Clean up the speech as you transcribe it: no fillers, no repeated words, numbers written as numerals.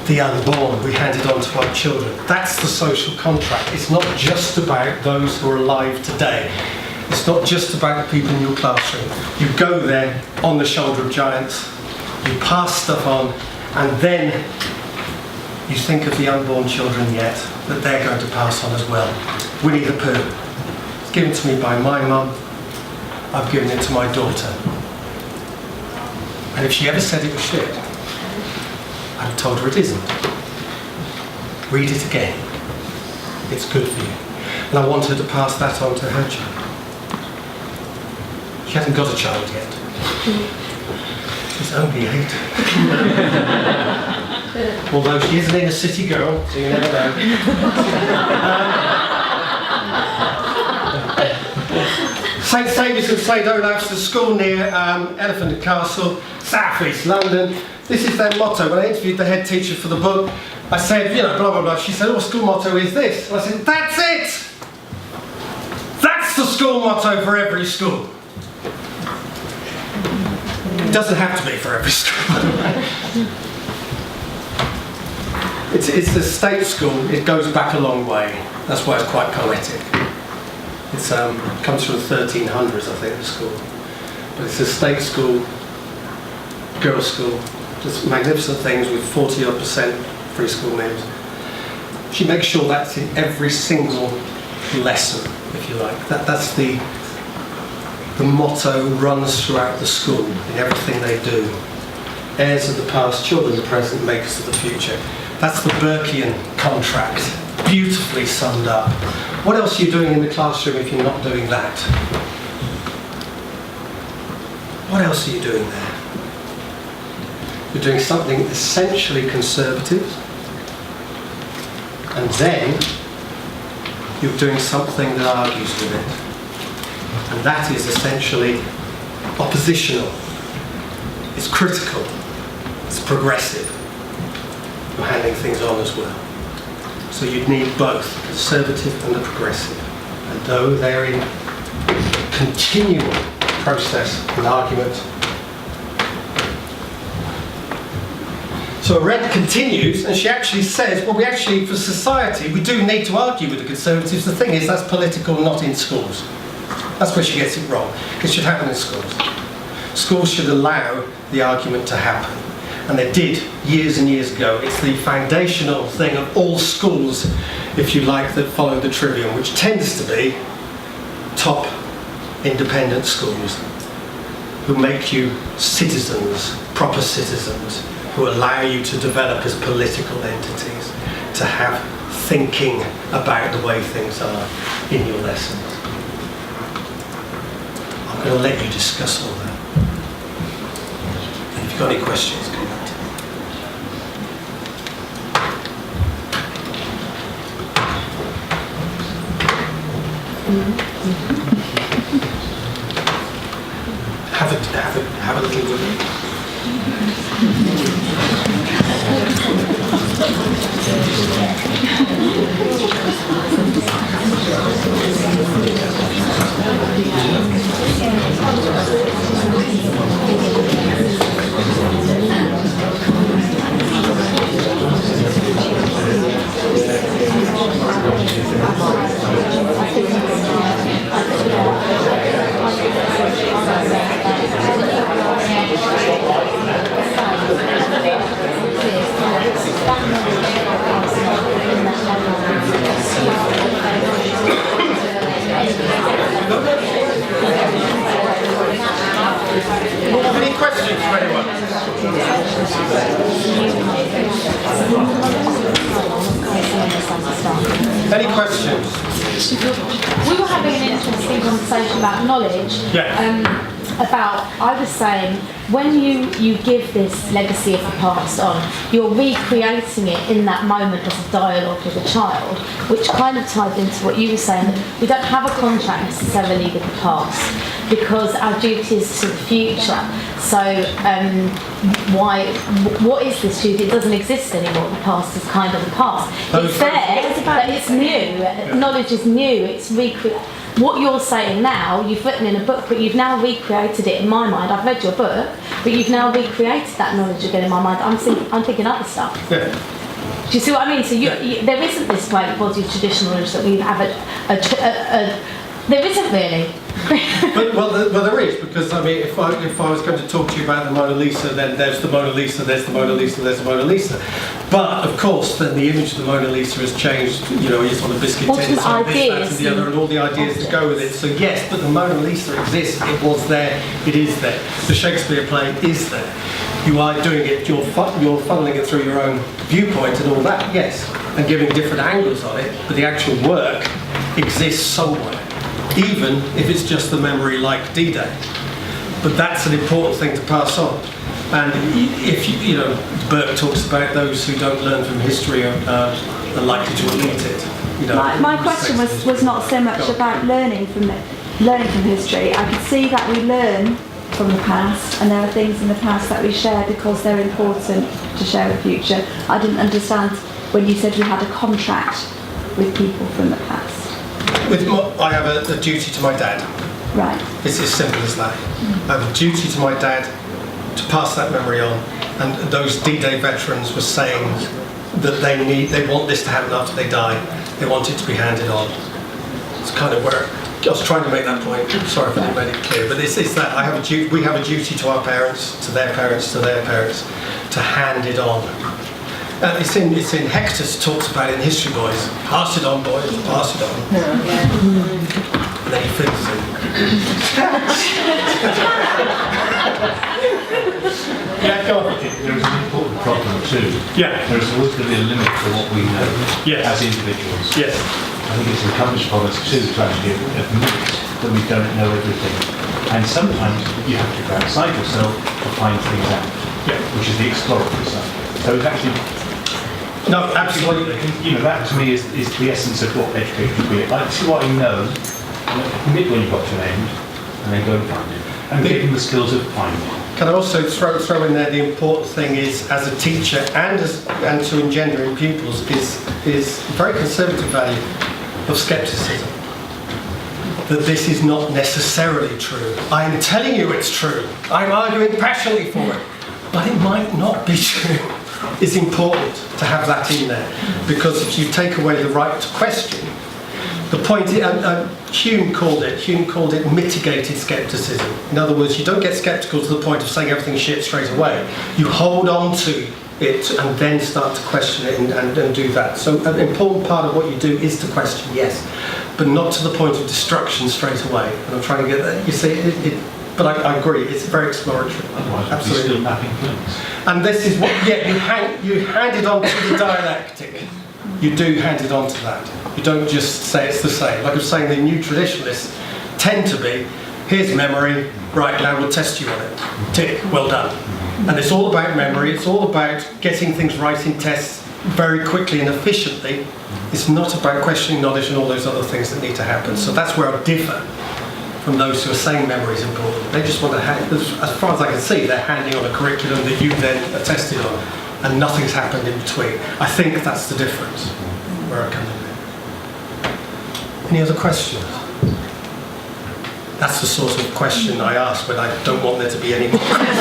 the unborn, we hand it on to our children. That's the social contract. It's not just about those who are alive today. It's not just about the people in your classroom. You go there on the shoulder of giants, you pass stuff on, and then you think of the unborn children yet that they're going to pass on as well. Winnie the Pooh. It's given to me by my mum. I've given it to my daughter. And if she ever said it was shit, I've told her it isn't. Read it again. It's good for you. And I want her to pass that on to her child. She hasn't got a child yet. She's only 8. Although she is an inner city girl, so you never know. St Saviour's and St Olaf's, the school near Elephant and Castle, South East London. This is their motto. When I interviewed the head teacher for the book, I said, you know, blah, blah, blah. She said, oh, school motto is this. And I said, that's it! That's the school motto for every school. It doesn't have to be for every school, by the way. It's the state school. It goes back a long way. That's why it's quite poetic. It comes from the 1300s, I think, the school. But it's a state school, girls' school. Just magnificent things with 40-odd% free school meals. She makes sure that's in every single lesson, if you like. That's the motto runs throughout the school in everything they do. Heirs of the past, children of the present, makers of the future. That's the Burkean contract, beautifully summed up. What else are you doing in the classroom if you're not doing that? What else are you doing there? You're doing something essentially conservative, and then you're doing something that argues with it. And that is essentially oppositional. It's critical. It's progressive. You're handing things on as well. So you'd need both, the conservative and the progressive. And though they're in continual process and argument. So Arendt continues, and she actually says, well, we actually, for society, we do need to argue with the conservatives. The thing is, that's political, not in schools. That's where she gets it wrong. It should happen in schools. Schools should allow the argument to happen. And they did years and years ago. It's the foundational thing of all schools, if you like, that follow the trivium, which tends to be top independent schools who make you citizens, proper citizens, who allow you to develop as political entities, to have thinking about the way things are in your lessons. I'm going to let you discuss all that. And if you've got any questions, come back to me. Have a little with it. Any questions for anyone? Any questions? We were having an interesting conversation about knowledge. Yeah. I was saying, when you give this legacy of the past on, you're recreating it in that moment as a dialogue with a child, which kind of ties into what you were saying, that we don't have a contract necessarily with the past, because our duty is to the future. So what is this duty? It doesn't exist anymore. The past is kind of the past. It's there, but it's new. Yeah. Knowledge is new. It's what you're saying now, you've written in a book, but you've now recreated it in my mind. I've read your book, but you've now recreated that knowledge again in my mind. I'm thinking other stuff. Yeah. Do you see what I mean? So there isn't this great body of traditional knowledge that we have there isn't really. Well, there is, because I mean, if I was going to talk to you about the Mona Lisa, then there's the Mona Lisa, there's the Mona Lisa, there's the Mona Lisa. But of course, then the image of the Mona Lisa has changed. You know, it's on a biscuit tin, it's on this, that, and the other, and all the ideas that go with it. So yes, but the Mona Lisa exists. It was there. It is there. The Shakespeare play is there. You are doing it. You're funneling it through your own viewpoint and all that. Yes, and giving different angles on it. But the actual work exists somewhere, even if it's just the memory like D-Day. But that's an important thing to pass on. And if you know, Burke talks about those who don't learn from history are likely to repeat it. You know, my question was not so much about learning from history. I could see that we learn from the past, and there are things in the past that we share because they're important to share the future. I didn't understand when you said you had a contract with people from the past. I have a duty to my dad. Right. It's as simple as that. I have a duty to my dad to pass that memory on. And those D-Day veterans were saying that they want this to happen after they die. They want it to be handed on. It's kind of where I was trying to make that point. Sorry if I didn't make it clear, but it's that we have a duty to our parents, to their parents, to their parents, to hand it on. And it's in Hector's talks about it in History Boys. Pass it on, boys, pass it on. And then he finishes it. Yeah, go on. There is an important problem too. Yeah. There is always going to be a limit to what we know as individuals. Yes. I think it's incumbent upon us too to actually admit that we don't know everything. And sometimes you have to go outside yourself to find things out, which is the exploratory side. So it's actually... No, absolutely. You know, that to me is the essence of what education should be. Like, see what I know, admit when you've got to an end, and then go and find it. And give them the skills of finding it. Can I also throw in there the important thing is, as a teacher and to engender in pupils, is very conservative value of scepticism. That this is not necessarily true. I am telling you it's true. I'm arguing passionately for it. But it might not be true. It's important to have that in there, because if you take away the right to question, the point, Hume called it mitigated scepticism. In other words, you don't get sceptical to the point of saying everything's shit straight away. You hold on to it and then start to question it and do that. So an important part of what you do is to question, yes, but not to the point of destruction straight away. And I'm trying to get that. You see, but I agree, it's very exploratory. Otherwise, absolutely. Still mapping things. And this is what, you hand it on to the dialectic. You do hand it on to that. You don't just say it's the same. Like I was saying, the new traditionalists tend to be, here's memory, right, now we'll test you on it. Tick, well done. And it's all about memory, it's all about getting things right in tests very quickly and efficiently. It's not about questioning knowledge and all those other things that need to happen. So that's where I differ from those who are saying memory is important. They just want to as far as I can see, they're handing on a curriculum that you then attested on, and nothing's happened in between. I think that's the difference where I come in. Any other questions? That's the sort of question I ask when I don't want there to be any more questions.